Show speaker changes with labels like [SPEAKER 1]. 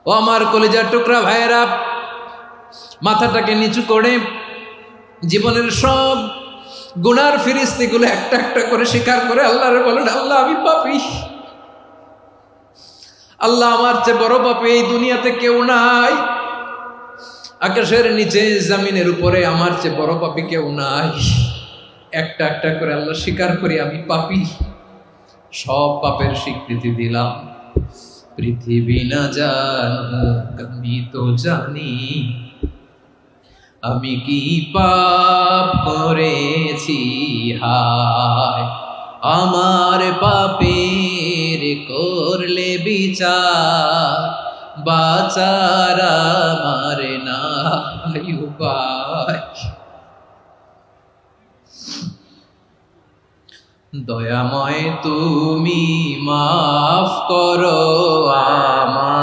[SPEAKER 1] ও আমার কলিজার টুকরা ভাইয়েরা, মাথাটাকে নিচু করে জীবনের সব গুনার ফিরিস্তিগুলো একটা একটা করে স্বীকার করে আল্লাহরে বলেন, আল্লাহ আমি পাপী, আল্লাহ আমার চেয়ে বড় পাপী এই দুনিয়াতে কেউ নাই, আকাশের নিচে জমিনের উপরে আমার চেয়ে বড় পাপী কেউ নাই। একটা একটা করে আল্লাহ স্বীকার করি আমি পাপী, সব পাপের স্বীকৃতি দিলাম। পৃথিবী না জানুক আমি তো জানি, আমি কি পাপ করেছি হায়, আমার পাপের করলে বিচার, বাঁচার আমার নাই উপায়। দয়াময় তুমি মাফ করো আমার।